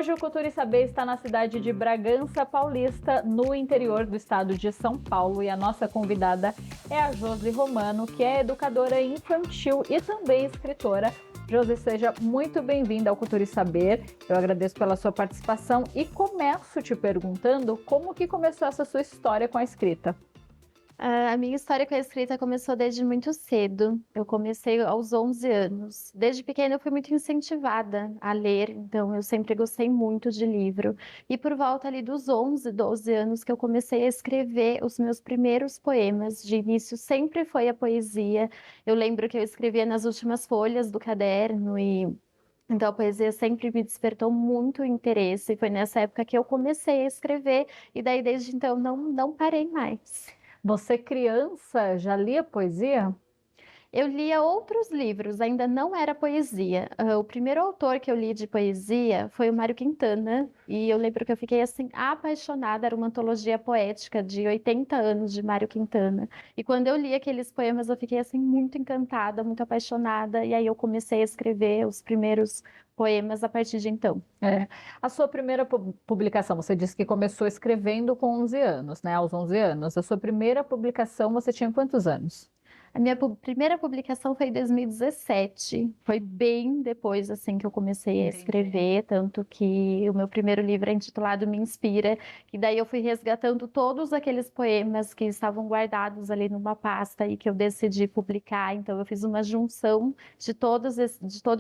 Hoje o Cultura e Saber está na cidade de Bragança Paulista, no interior do estado de São Paulo, e a nossa convidada é a Josi Romano, que é educadora infantil e também escritora. Josi, seja muito bem-vinda ao Cultura e Saber. Eu agradeço pela sua participação e começo te perguntando como que começou essa sua história com a escrita. A minha história com a escrita começou desde muito cedo. Eu comecei aos 11 anos. Desde pequena eu fui muito incentivada a ler, então eu sempre gostei muito de livro. E por volta ali dos 11, 12 anos que eu comecei a escrever os meus primeiros poemas. De início sempre foi a poesia. Eu lembro que eu escrevia nas últimas folhas do caderno e então a poesia sempre me despertou muito interesse. E foi nessa época que eu comecei a escrever e daí desde então não parei mais. Você, criança, já lia poesia? Eu lia outros livros, ainda não era poesia. O primeiro autor que eu li de poesia foi o Mário Quintana, e eu lembro que eu fiquei assim apaixonada, era uma antologia poética de 80 anos de Mário Quintana. E quando eu li aqueles poemas, eu fiquei assim muito encantada, muito apaixonada, e aí eu comecei a escrever os primeiros poemas a partir de então. A sua primeira publicação, você disse que começou escrevendo com 11 anos, né? Aos 11 anos. A sua primeira publicação, você tinha quantos anos? A minha primeira publicação foi em 2017, foi bem depois assim que eu comecei a escrever, tanto que o meu primeiro livro é intitulado Me Inspira, e daí eu fui resgatando todos aqueles poemas que estavam guardados ali numa pasta e que eu decidi publicar, então eu fiz uma junção de todo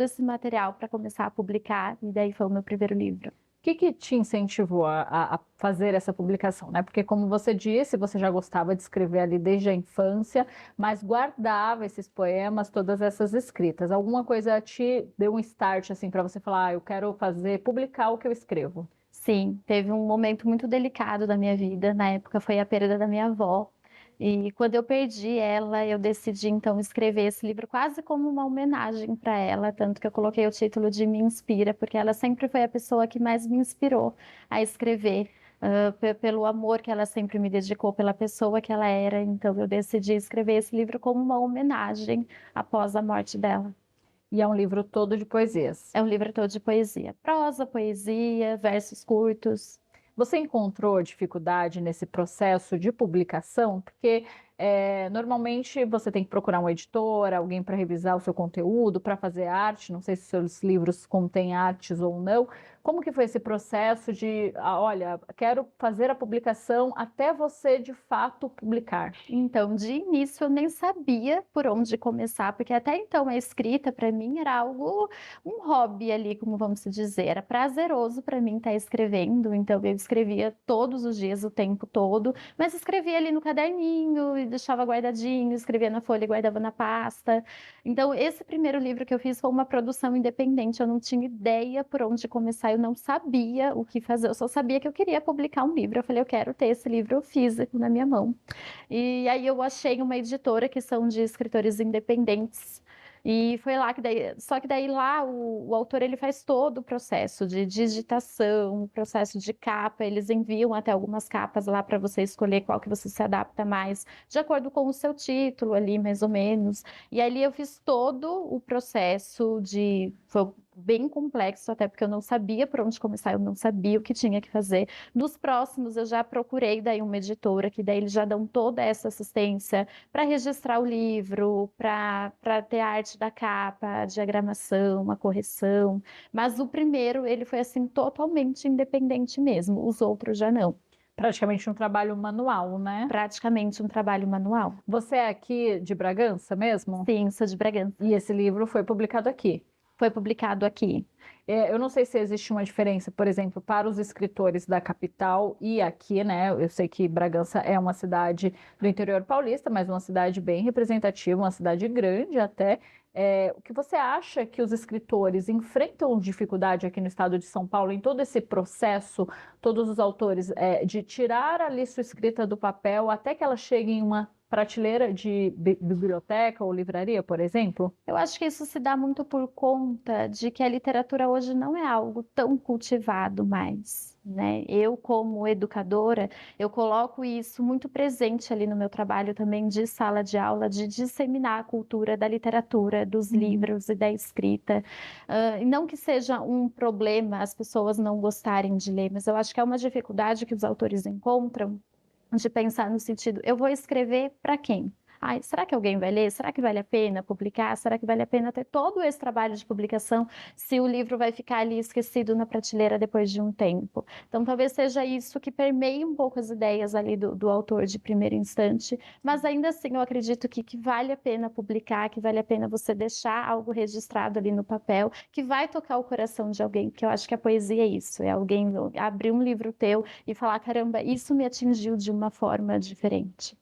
esse material para começar a publicar, e daí foi o meu primeiro livro. O que te incentivou a fazer essa publicação, né? Porque, como você disse, você já gostava de escrever ali desde a infância, mas guardava esses poemas, todas essas escritas. Alguma coisa te deu um start, assim, para você falar, eu quero publicar o que eu escrevo? Sim, teve um momento muito delicado da minha vida. Na época foi a perda da minha avó. E quando eu perdi ela, eu decidi então escrever esse livro quase como uma homenagem para ela, tanto que eu coloquei o título de Me Inspira, porque ela sempre foi a pessoa que mais me inspirou a escrever, pelo amor que ela sempre me dedicou, pela pessoa que ela era. Então eu decidi escrever esse livro como uma homenagem após a morte dela. E é um livro todo de poesias. É um livro todo de poesia, prosa, poesia, versos curtos. Você encontrou dificuldade nesse processo de publicação? Porque normalmente você tem que procurar um editor, alguém para revisar o seu conteúdo, para fazer arte. Não sei se seus livros contêm artes ou não. Como que foi esse processo de, olha, quero fazer a publicação até você de fato publicar? Então, de início eu nem sabia por onde começar, porque até então a escrita para mim era algo, um hobby ali, como vamos dizer, era prazeroso para mim estar escrevendo, então eu escrevia todos os dias, o tempo todo, mas escrevia ali no caderninho e deixava guardadinho, escrevia na folha e guardava na pasta. Então, esse primeiro livro que eu fiz foi uma produção independente, eu não tinha ideia por onde começar, eu não sabia o que fazer, eu só sabia que eu queria publicar um livro. Eu falei, eu quero ter esse livro físico na minha mão. E aí eu achei uma editora que são de escritores independentes. E foi lá que daí, só que daí lá o autor ele faz todo o processo de digitação, o processo de capa, eles enviam até algumas capas lá para você escolher qual que você se adapta mais, de acordo com o seu título ali, mais ou menos. E ali eu fiz todo o processo foi bem complexo, até porque eu não sabia por onde começar, eu não sabia o que tinha que fazer. Nos próximos eu já procurei daí uma editora, que daí eles já dão toda essa assistência para registrar o livro, para ter a arte da capa, a diagramação, a correção. Mas o primeiro, ele foi assim totalmente independente mesmo, os outros já não. Praticamente um trabalho manual, né? Praticamente um trabalho manual. Você é aqui de Bragança mesmo? Sim, sou de Bragança. E esse livro foi publicado aqui? Foi publicado aqui. Eu não sei se existe uma diferença, por exemplo, para os escritores da capital e aqui, né? Eu sei que Bragança é uma cidade do interior paulista, mas uma cidade bem representativa, uma cidade grande até. O que você acha que os escritores enfrentam dificuldade aqui no estado de São Paulo em todo esse processo, todos os autores, de tirar ali sua escrita do papel até que ela chegue em uma prateleira de biblioteca ou livraria, por exemplo? Eu acho que isso se dá muito por conta de que a literatura hoje não é algo tão cultivado mais, né? Eu, como educadora, eu coloco isso muito presente ali no meu trabalho também de sala de aula, de disseminar a cultura da literatura, dos livros e da escrita. E não que seja um problema as pessoas não gostarem de ler, mas eu acho que é uma dificuldade que os autores encontram de pensar no sentido, eu vou escrever para quem? Ai, será que alguém vai ler? Será que vale a pena publicar? Será que vale a pena ter todo esse trabalho de publicação se o livro vai ficar ali esquecido na prateleira depois de um tempo? Então, talvez seja isso que permeie um pouco as ideias ali do autor de primeiro instante, mas ainda assim eu acredito que vale a pena publicar, que vale a pena você deixar algo registrado ali no papel, que vai tocar o coração de alguém, porque eu acho que a poesia é isso, é alguém abrir um livro teu e falar, caramba, isso me atingiu de uma forma diferente.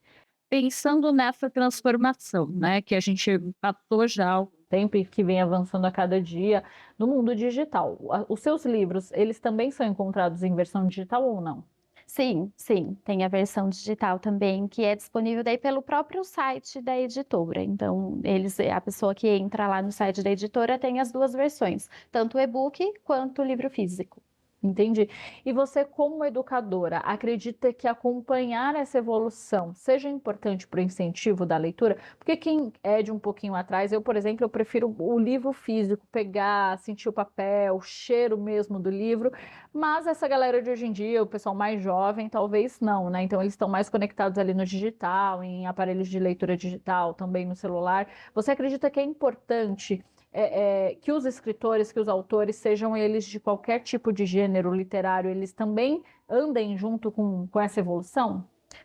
Pensando nessa transformação, né, que a gente passou já há algum Tempo e que vem avançando a cada dia no mundo digital. Os seus livros, eles também são encontrados em versão digital ou não? Sim, sim, tem a versão digital também, que é disponível daí pelo próprio site da editora. Então, a pessoa que entra lá no site da editora tem as duas versões, tanto o e-book quanto o livro físico. Entendi. E você, como educadora, acredita que acompanhar essa evolução seja importante para o incentivo da leitura? Porque quem é de um pouquinho atrás, eu, por exemplo, eu prefiro o livro físico, pegar, sentir o papel, o cheiro mesmo do livro, mas essa galera de hoje em dia, o pessoal mais jovem, talvez não, né? Então eles estão mais conectados ali no digital, em aparelhos de leitura digital, também no celular. Você acredita que é importante que os escritores, que os autores, sejam eles de qualquer tipo de gênero literário, eles também andem junto com essa evolução?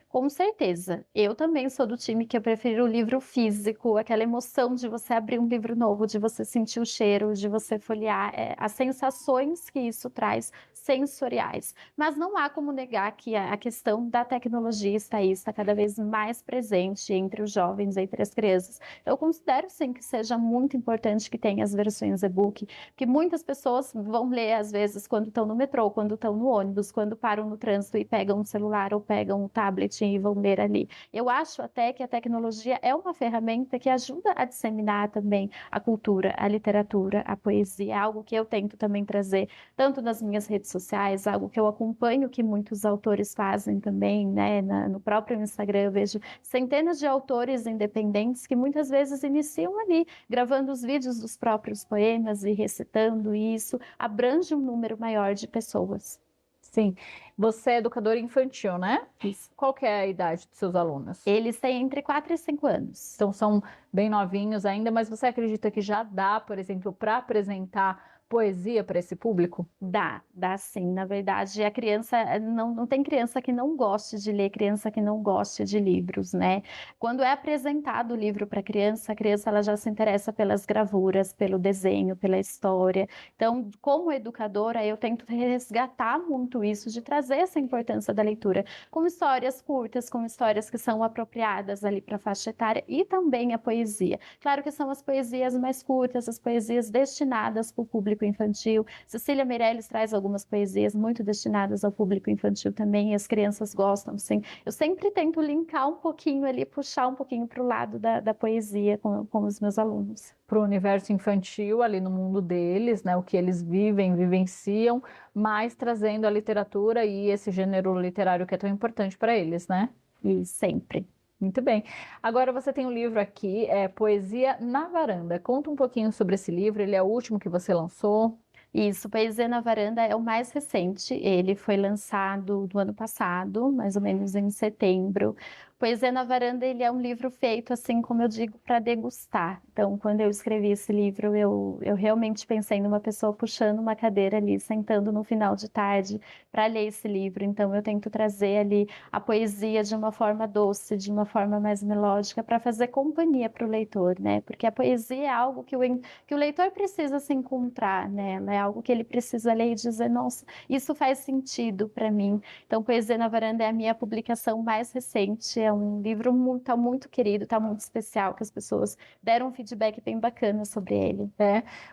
Com certeza. Eu também sou do time que eu prefiro o livro físico, aquela emoção de você abrir um livro novo, de você sentir o cheiro, de você folhear, as sensações que isso traz sensoriais. Mas não há como negar que a questão da tecnologia está aí, está cada vez mais presente entre os jovens, entre as crianças. Eu considero sim que seja muito importante que tenha as versões e-book, que muitas pessoas vão ler às vezes quando estão no metrô, quando estão no ônibus, quando param no trânsito e pegam um celular ou pegam um tablet e vão ler ali. Eu acho até que a tecnologia é uma ferramenta que ajuda a disseminar também a cultura, a literatura, a poesia, é algo que eu tento também trazer tanto nas minhas redes sociais, algo que eu acompanho que muitos autores fazem também, né? No próprio Instagram eu vejo centenas de autores independentes que muitas vezes iniciam ali, gravando os vídeos dos próprios poemas e recitando, e isso abrange um número maior de pessoas. Sim. Você é educadora infantil, né? Isso. Qual que é a idade dos seus alunos? Eles têm entre 4 e 5 anos. Então são bem novinhos ainda, mas você acredita que já dá, por exemplo, para apresentar poesia para esse público? Dá sim. Na verdade, a criança, não tem criança que não goste de ler, criança que não goste de livros, né? Quando é apresentado o livro para a criança ela já se interessa pelas gravuras, pelo desenho, pela história. Então, como educadora, eu tento resgatar muito isso, de trazer essa importância da leitura, com histórias curtas, com histórias que são apropriadas ali para a faixa etária, e também a poesia. Claro que são as poesias mais curtas, as poesias destinadas para o público infantil. Cecília Meirelles traz algumas poesias muito destinadas ao público infantil também, e as crianças gostam, sim. Eu sempre tento linkar um pouquinho ali, puxar um pouquinho para o lado da poesia com os meus alunos. Para o universo infantil, ali no mundo deles, né? O que eles vivem, vivenciam, mas trazendo a literatura e esse gênero literário que é tão importante para eles, né? E sempre. Muito bem. Agora você tem um livro aqui, Poesia na Varanda. Conta um pouquinho sobre esse livro, ele é o último que você lançou. Isso, Poesia na Varanda é o mais recente, ele foi lançado no ano passado, mais ou menos em setembro. Poesia na Varanda, ele é um livro feito, assim como eu digo, para degustar. Então, quando eu escrevi esse livro, eu realmente pensei numa pessoa puxando uma cadeira ali, sentando no final de tarde para ler esse livro. Então, eu tento trazer ali a poesia de uma forma doce, de uma forma mais melódica, para fazer companhia para o leitor, né? Porque a poesia é algo que o leitor precisa se encontrar, né? Ela é algo que ele precisa ler e dizer, nossa, isso faz sentido para mim. Então, Poesia na Varanda é a minha publicação mais recente, é um livro tá muito querido, tá muito especial, que as pessoas deram um feedback bem bacana sobre ele.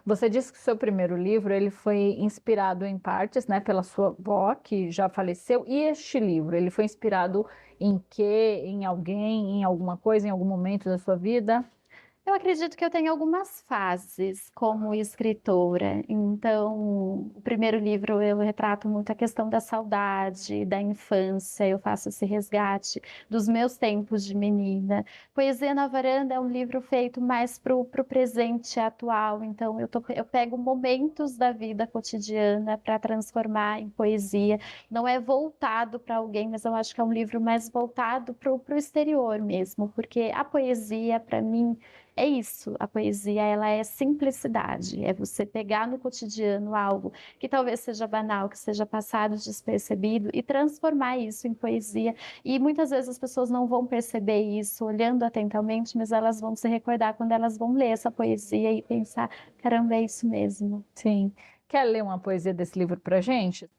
Você disse que o seu primeiro livro ele foi inspirado em partes, né, pela sua avó, que já faleceu, e este livro, ele foi inspirado em quê? Em alguém, em alguma coisa, em algum momento da sua vida? Eu acredito que eu tenho algumas fases como escritora. Então, o primeiro livro eu retrato muito a questão da saudade, da infância, eu faço esse resgate dos meus tempos de menina. Poesia na Varanda é um livro feito mais para o presente atual, então eu pego momentos da vida cotidiana para transformar em poesia. Não é voltado para alguém, mas eu acho que é um livro mais voltado para o exterior mesmo, porque a poesia, para mim, é isso, a poesia ela é simplicidade, é você pegar no cotidiano algo que talvez seja banal, que seja passado despercebido e transformar isso em poesia. E muitas vezes as pessoas não vão perceber isso olhando atentamente, mas elas vão se recordar quando elas vão ler essa poesia e pensar, caramba, é isso mesmo. Sim. Quer ler uma poesia desse livro pra gente?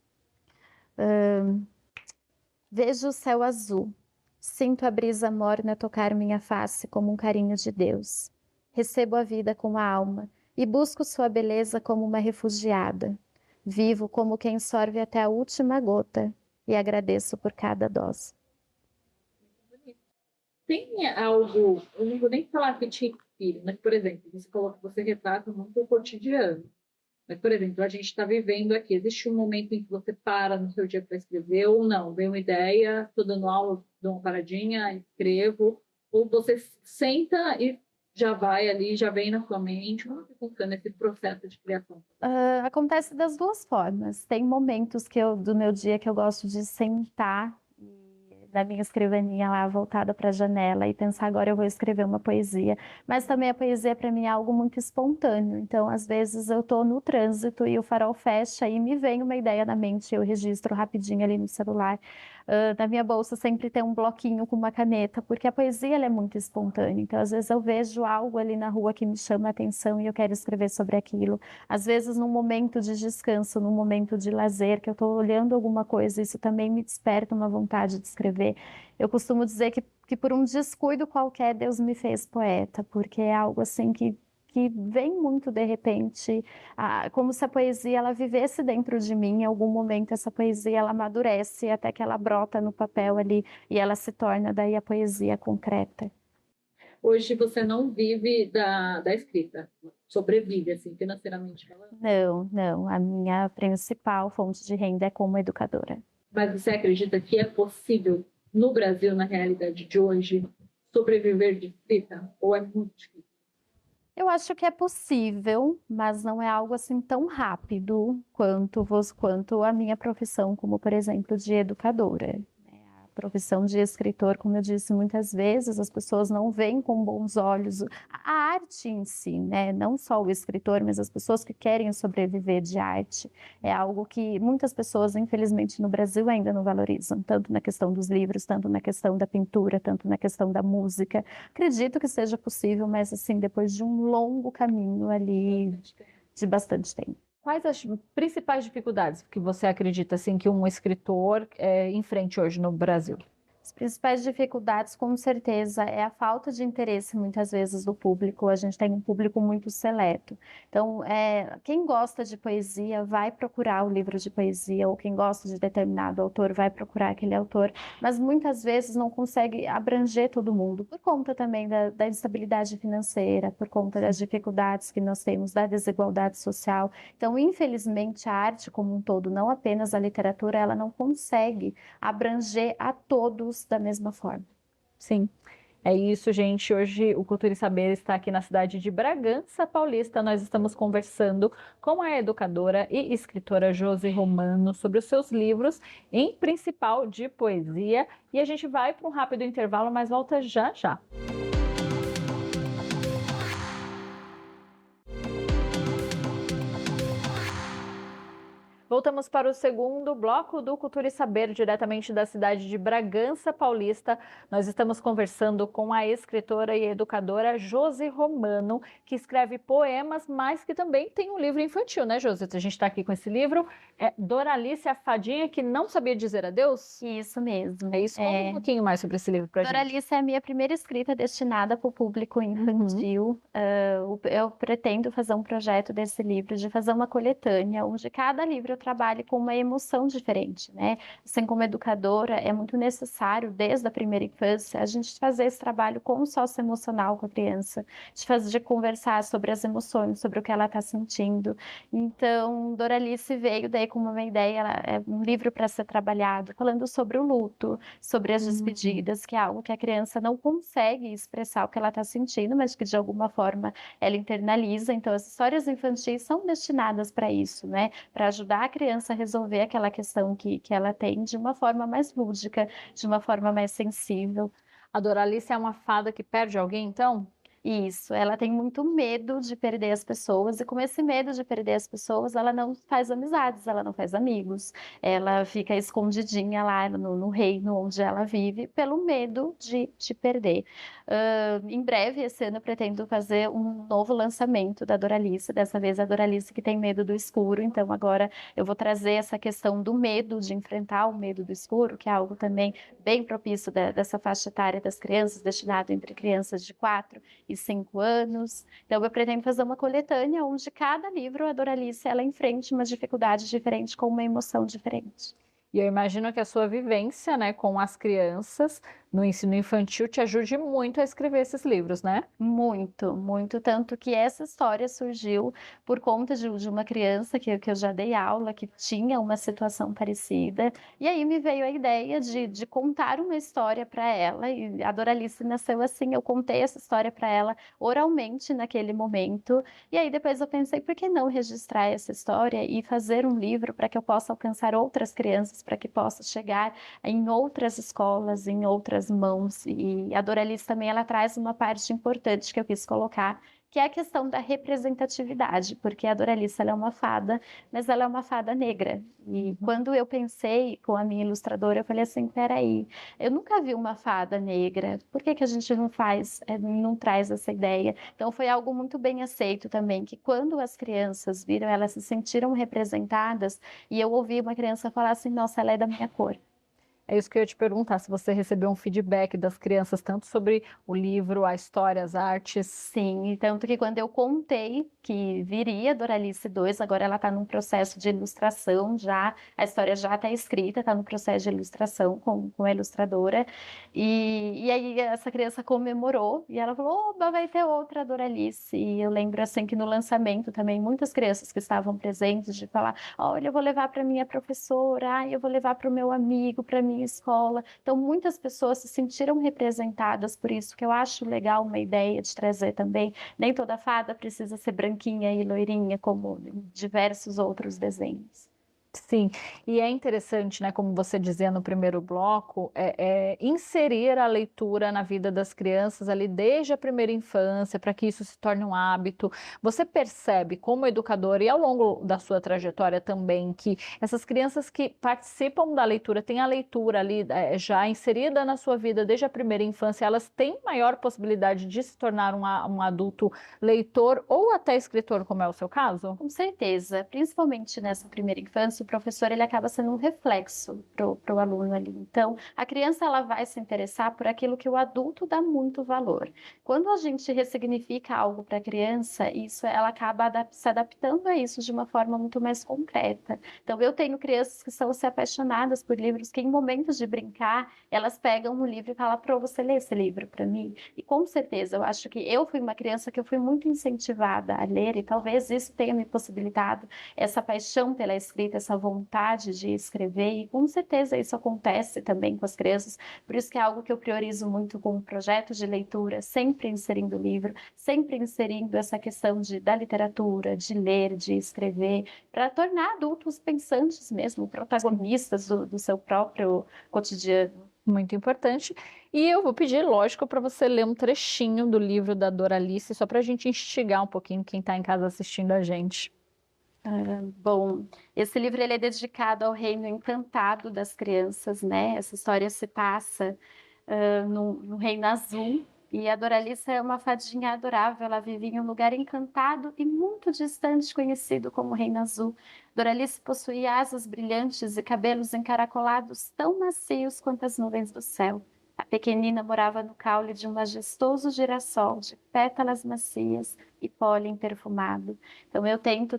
Vejo o céu azul, sinto a brisa morna tocar minha face como um carinho de Deus. Recebo a vida com a alma e busco sua beleza como uma refugiada. Vivo como quem sorve até a última gota e agradeço por cada dose. Tem algo, eu não vou nem falar que te inspira, mas, por exemplo, você falou que você retrata muito o cotidiano. Mas, por exemplo, a gente está vivendo aqui. Existe um momento em que você para no seu dia para escrever ou não? Vem uma ideia, estou dando aula, dou uma paradinha, escrevo. Ou você senta e já vai ali, já vem na sua mente. Como está funciona esse processo de criação? Acontece das duas formas. Tem momentos do meu dia que eu gosto de sentar na minha escrivaninha lá, voltada para a janela e pensar, agora eu vou escrever uma poesia. Mas também a poesia para mim é algo muito espontâneo. Então, às vezes eu estou no trânsito e o farol fecha e me vem uma ideia na mente, eu registro rapidinho ali no celular. Na minha bolsa sempre tem um bloquinho com uma caneta, porque a poesia ela é muito espontânea. Então, às vezes eu vejo algo ali na rua que me chama a atenção e eu quero escrever sobre aquilo. Às vezes, num momento de descanso, num momento de lazer, que eu estou olhando alguma coisa, isso também me desperta uma vontade de escrever. Eu costumo dizer que por um descuido qualquer, Deus me fez poeta, porque é algo assim que vem muito de repente, como se a poesia ela vivesse dentro de mim. Em algum momento essa poesia ela amadurece até que ela brota no papel ali e ela se torna daí a poesia concreta. Hoje você não vive da escrita, sobrevive, assim, financeiramente falando? Não. A minha principal fonte de renda é como educadora. Mas você acredita que é possível, no Brasil, na realidade de hoje, sobreviver de escrita? Ou é muito difícil? Eu acho que é possível, mas não é algo assim tão rápido quanto a minha profissão, como por exemplo de educadora. A profissão de escritor, como eu disse muitas vezes, as pessoas não veem com bons olhos a arte em si, né? Não só o escritor, mas as pessoas que querem sobreviver de arte. É algo que muitas pessoas, infelizmente, no Brasil ainda não valorizam, tanto na questão dos livros, tanto na questão da pintura, tanto na questão da música. Acredito que seja possível, mas assim, depois de um longo caminho ali, de bastante tempo. Quais as principais dificuldades que você acredita assim que um escritor enfrente hoje no Brasil? As principais dificuldades, com certeza, é a falta de interesse, muitas vezes, do público. A gente tem um público muito seleto. Então, quem gosta de poesia vai procurar o livro de poesia, ou quem gosta de determinado autor vai procurar aquele autor, mas muitas vezes não consegue abranger todo mundo, por conta também da instabilidade financeira, por conta das dificuldades que nós temos, da desigualdade social. Então, infelizmente, a arte como um todo, não apenas a literatura, ela não consegue abranger a todos da mesma forma. Sim, é isso, gente. Hoje o Cultura e Saber está aqui na cidade de Bragança Paulista. Nós estamos conversando com a educadora e escritora Josi Romano sobre os seus livros, em principal de poesia. E a gente vai para um rápido intervalo, mas volta já já. Voltamos para o segundo bloco do Cultura e Saber, diretamente da cidade de Bragança Paulista. Nós estamos conversando com a escritora e educadora Josi Romano, que escreve poemas, mas que também tem um livro infantil, né, Josi? A gente está aqui com esse livro, é Doralice, a fadinha que não sabia dizer adeus? Isso mesmo. É isso, conta um pouquinho mais sobre esse livro para a gente. Doralice é a minha primeira escrita destinada para o público infantil. Eu pretendo fazer um projeto desse livro, de fazer uma coletânea, onde cada livro eu trabalhe com uma emoção diferente, né? Assim, como educadora, é muito necessário, desde a primeira infância, a gente fazer esse trabalho com o socioemocional com a criança, de conversar sobre as emoções, sobre o que ela está sentindo. Então, Doralice veio daí com uma ideia, é um livro para ser trabalhado, falando sobre o luto, sobre as despedidas, que é algo que a criança não consegue expressar o que ela está sentindo, mas que de alguma forma ela internaliza. Então, as histórias infantis são destinadas para isso, né? Para ajudar a criança a resolver aquela questão que ela tem de uma forma mais lúdica, de uma forma mais sensível. A Doralice é uma fada que perde alguém, então? Isso, ela tem muito medo de perder as pessoas, e com esse medo de perder as pessoas, ela não faz amizades, ela não faz amigos, ela fica escondidinha lá no reino onde ela vive, pelo medo de perder. Em breve, esse ano, eu pretendo fazer um novo lançamento da Doralice, dessa vez a Doralice que tem medo do escuro, então agora eu vou trazer essa questão do medo, de enfrentar o medo do escuro, que é algo também bem propício dessa faixa etária das crianças, destinado entre crianças de 4 e 5 anos. Então, eu pretendo fazer uma coletânea onde cada livro, a Doralice, ela enfrente uma dificuldade diferente, com uma emoção diferente. E eu imagino que a sua vivência, né, com as crianças no ensino infantil te ajude muito a escrever esses livros, né? Muito, muito. Tanto que essa história surgiu por conta de uma criança que eu já dei aula, que tinha uma situação parecida. E aí me veio a ideia de contar uma história para ela. E a Doralice nasceu assim, eu contei essa história para ela oralmente naquele momento. E aí depois eu pensei, por que não registrar essa história e fazer um livro para que eu possa alcançar outras crianças, para que possa chegar em outras escolas, em outras mãos. E a Doralice também, ela traz uma parte importante que eu quis colocar, que é a questão da representatividade, porque a Doralice, ela é uma fada, mas ela é uma fada negra. E quando eu pensei com a minha ilustradora, eu falei assim, peraí, eu nunca vi uma fada negra, por que a gente não faz, não traz essa ideia? Então foi algo muito bem aceito também, que quando as crianças viram, elas se sentiram representadas, e eu ouvi uma criança falar assim, nossa, ela é da minha cor. É isso que eu ia te perguntar, se você recebeu um feedback das crianças, tanto sobre o livro, a história, as artes. Sim, e tanto que quando eu contei que viria Doralice 2, agora ela está num processo de ilustração já, a história já está escrita, está no processo de ilustração com a ilustradora, e aí essa criança comemorou, e ela falou, oba, vai ter outra Doralice, e eu lembro assim que no lançamento também, muitas crianças que estavam presentes de falar, olha, eu vou levar para minha professora, eu vou levar para o meu amigo, para minha escola. Então, muitas pessoas se sentiram representadas por isso, que eu acho legal uma ideia de trazer também. Nem toda fada precisa ser branquinha e loirinha, como em diversos outros desenhos. Sim, e é interessante, né, como você dizia no primeiro bloco, inserir a leitura na vida das crianças ali desde a primeira infância, para que isso se torne um hábito. Você percebe, como educadora e ao longo da sua trajetória também, que essas crianças que participam da leitura, têm a leitura ali já inserida na sua vida desde a primeira infância, elas têm maior possibilidade de se tornar um adulto leitor ou até escritor, como é o seu caso? Com certeza, principalmente nessa primeira infância, o professor ele acaba sendo um reflexo pro aluno ali. Então, a criança ela vai se interessar por aquilo que o adulto dá muito valor. Quando a gente ressignifica algo para a criança, isso ela acaba se adaptando a isso de uma forma muito mais concreta. Então, eu tenho crianças que são se apaixonadas por livros, que em momentos de brincar, elas pegam um livro e falam, Pro, você lê esse livro para mim? E com certeza, eu acho que eu fui uma criança que eu fui muito incentivada a ler, e talvez isso tenha me possibilitado essa paixão pela escrita, essa vontade de escrever, e com certeza isso acontece também com as crianças, por isso que é algo que eu priorizo muito com o projeto de leitura, sempre inserindo o livro, sempre inserindo essa questão da literatura, de ler, de escrever, para tornar adultos pensantes mesmo, protagonistas do seu próprio cotidiano. Muito importante. E eu vou pedir, lógico, para você ler um trechinho do livro da Doralice, só para a gente instigar um pouquinho quem está em casa assistindo a gente. Bom, esse livro ele é dedicado ao reino encantado das crianças, né? Essa história se passa no Reino Azul, e a Doralice é uma fadinha adorável. Ela vive em um lugar encantado e muito distante, conhecido como Reino Azul. Doralice possuía asas brilhantes e cabelos encaracolados tão macios quanto as nuvens do céu. A pequenina morava no caule de um majestoso girassol de pétalas macias e pólen perfumado. Então eu tento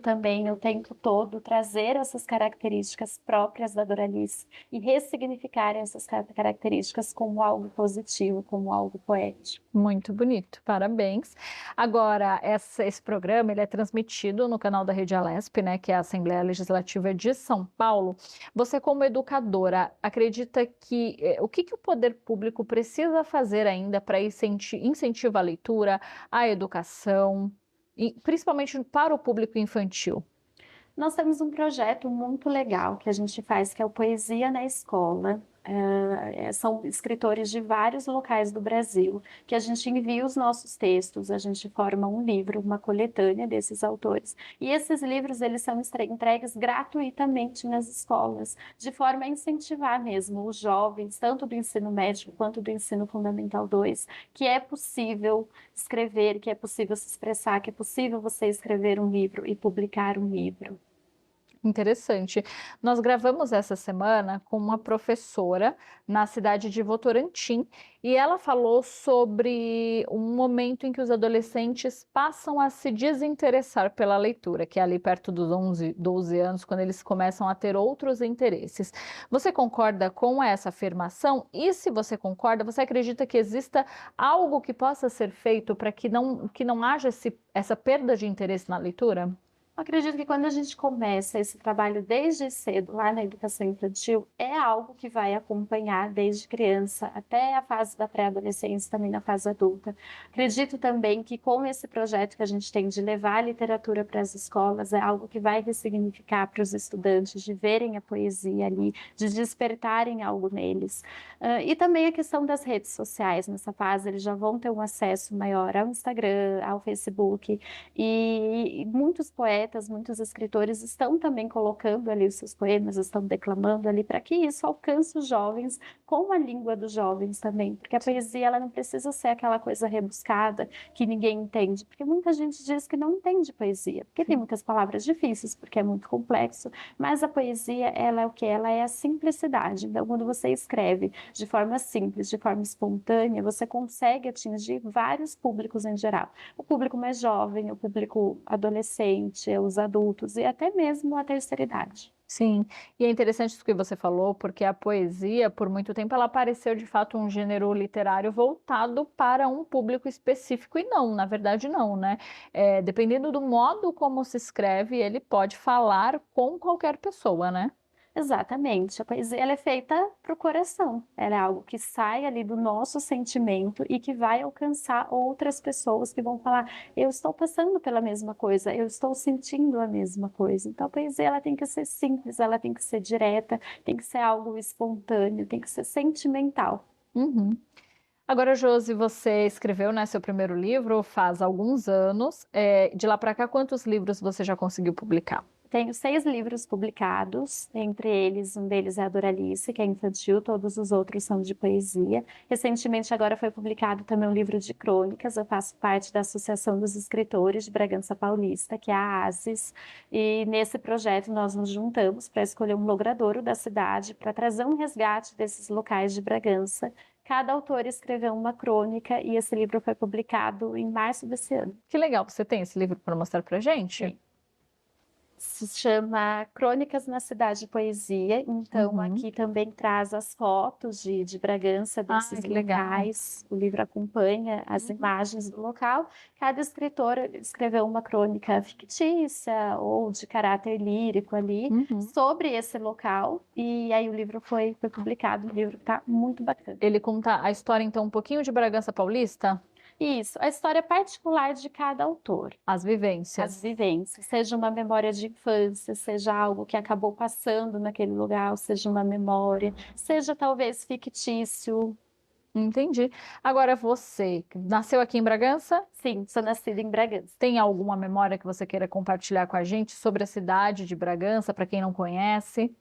todo trazer essas características próprias da Doralice e ressignificar essas características como algo positivo, como algo poético. Muito bonito, parabéns. Agora, esse programa ele é transmitido no canal da Rede Alesp, né, que é a Assembleia Legislativa de São Paulo. Você, como educadora, acredita que o que o poder público precisa fazer ainda para incentivar a leitura, a educação, e principalmente para o público infantil? Nós temos um projeto muito legal que a gente faz, que é o Poesia na Escola. São escritores de vários locais do Brasil, que a gente envia os nossos textos, a gente forma um livro, uma coletânea desses autores. E esses livros, eles são entregues gratuitamente nas escolas, de forma a incentivar mesmo os jovens, tanto do ensino médio quanto do ensino fundamental 2, que é possível escrever, que é possível se expressar, que é possível você escrever um livro e publicar um livro. Interessante. Nós gravamos essa semana com uma professora na cidade de Votorantim e ela falou sobre um momento em que os adolescentes passam a se desinteressar pela leitura, que é ali perto dos 11, 12 anos, quando eles começam a ter outros interesses. Você concorda com essa afirmação? E se você concorda, você acredita que exista algo que possa ser feito para que não haja essa perda de interesse na leitura? Acredito que quando a gente começa esse trabalho desde cedo, lá na educação infantil, é algo que vai acompanhar desde criança até a fase da pré-adolescência, também na fase adulta. Acredito também que com esse projeto que a gente tem de levar a literatura para as escolas, é algo que vai ressignificar para os estudantes, de verem a poesia ali, de despertarem algo neles. E também a questão das redes sociais. Nessa fase, eles já vão ter um acesso maior ao Instagram, ao Facebook, e muitos poetas, muitos escritores estão também colocando ali os seus poemas, estão declamando ali para que isso alcance os jovens com a língua dos jovens também, porque a poesia ela não precisa ser aquela coisa rebuscada que ninguém entende, porque muita gente diz que não entende poesia, porque tem muitas palavras difíceis, porque é muito complexo, mas a poesia ela é o que? Ela é a simplicidade. Então, quando você escreve de forma simples, de forma espontânea, você consegue atingir vários públicos em geral. O público mais jovem, o público adolescente, os adultos e até mesmo a terceira idade. Sim, e é interessante isso que você falou, porque a poesia, por muito tempo, ela pareceu de fato um gênero literário voltado para um público específico, e não, na verdade não, né? Dependendo do modo como se escreve, ele pode falar com qualquer pessoa, né? Exatamente, a poesia ela é feita para o coração, ela é algo que sai ali do nosso sentimento e que vai alcançar outras pessoas que vão falar, eu estou passando pela mesma coisa, eu estou sentindo a mesma coisa. Então a poesia ela tem que ser simples, ela tem que ser direta, tem que ser algo espontâneo, tem que ser sentimental. Uhum. Agora, Josi, você escreveu, né, seu primeiro livro faz alguns anos. De lá para cá, quantos livros você já conseguiu publicar? Tenho 6 livros publicados, entre eles, um deles é a Doralice, que é infantil, todos os outros são de poesia. Recentemente, agora foi publicado também um livro de crônicas, eu faço parte da Associação dos Escritores de Bragança Paulista, que é a ASES, e nesse projeto nós nos juntamos para escolher um logradouro da cidade, para trazer um resgate desses locais de Bragança. Cada autor escreveu uma crônica e esse livro foi publicado em março desse ano. Que legal, você tem esse livro para mostrar para gente? Sim. Se chama Crônicas na Cidade de Poesia, então aqui também traz as fotos de Bragança desses locais, o livro acompanha as imagens do local, cada escritor escreveu uma crônica fictícia ou de caráter lírico ali sobre esse local, e aí o livro foi publicado, um livro que está muito bacana. Ele conta a história então um pouquinho de Bragança Paulista? Isso, a história particular de cada autor. As vivências. As vivências, seja uma memória de infância, seja algo que acabou passando naquele lugar, seja uma memória, seja talvez fictício. Entendi. Agora você, que nasceu aqui em Bragança, Sim, sou nascida em Bragança. tem alguma memória que você queira compartilhar com a gente sobre a cidade de Bragança, para quem não conhece?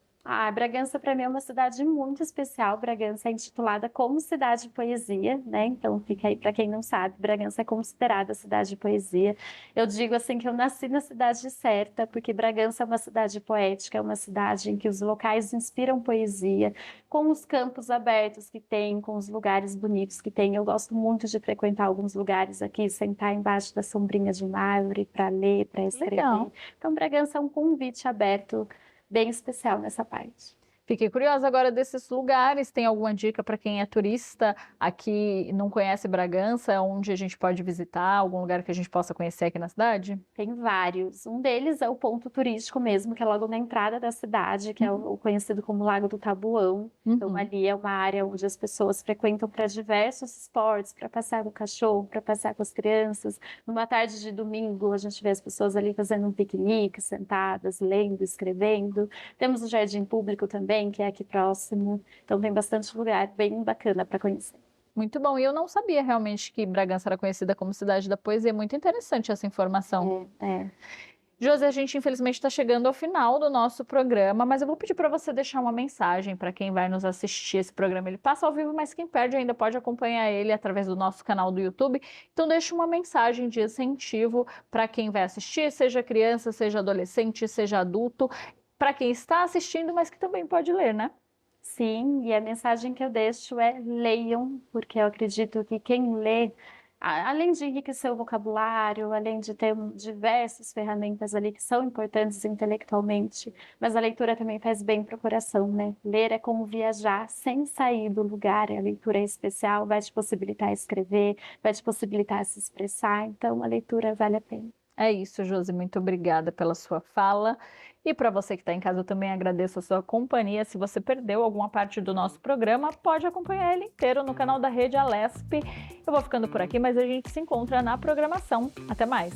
Bragança para mim é uma cidade muito especial. Bragança é intitulada como cidade de poesia, né? Então fica aí para quem não sabe, Bragança é considerada cidade de poesia. Eu digo assim que eu nasci na cidade certa, porque Bragança é uma cidade poética, é uma cidade em que os locais inspiram poesia, com os campos abertos que tem, com os lugares bonitos que tem. Eu gosto muito de frequentar alguns lugares aqui, sentar embaixo da sombrinha de uma árvore para ler, para escrever. Legal. Então Bragança é um convite aberto bem especial nessa parte. Fiquei curiosa agora desses lugares. Tem alguma dica para quem é turista aqui e não conhece Bragança, onde a gente pode visitar, algum lugar que a gente possa conhecer aqui na cidade? Tem vários. Um deles é o ponto turístico mesmo, que é logo na entrada da cidade, que é o conhecido como Lago do Tabuão. Então, Uhum. ali é uma área onde as pessoas frequentam para diversos esportes, para passear com o cachorro, para passear com as crianças. Numa tarde de domingo, a gente vê as pessoas ali fazendo um piquenique, sentadas, lendo, escrevendo. Temos o Jardim Público também, que é aqui próximo. Então, tem bastante lugar bem bacana para conhecer. Muito bom. E eu não sabia realmente que Bragança era conhecida como cidade da poesia. Muito interessante essa informação. Josi, a gente infelizmente está chegando ao final do nosso programa, mas eu vou pedir para você deixar uma mensagem para quem vai nos assistir esse programa. Ele passa ao vivo, mas quem perde ainda pode acompanhar ele através do nosso canal do YouTube. Então deixa uma mensagem de incentivo para quem vai assistir, seja criança, seja adolescente, seja adulto, para quem está assistindo, mas que também pode ler, né? Sim, e a mensagem que eu deixo é leiam, porque eu acredito que quem lê, além de enriquecer o vocabulário, além de ter diversas ferramentas ali que são importantes intelectualmente, mas a leitura também faz bem para o coração, né? Ler é como viajar sem sair do lugar, a leitura é especial, vai te possibilitar escrever, vai te possibilitar se expressar, então a leitura vale a pena. É isso, Josi, muito obrigada pela sua fala. E para você que está em casa, eu também agradeço a sua companhia. Se você perdeu alguma parte do nosso programa, pode acompanhar ele inteiro no canal da Rede Alesp. Eu vou ficando por aqui, mas a gente se encontra na programação. Até mais!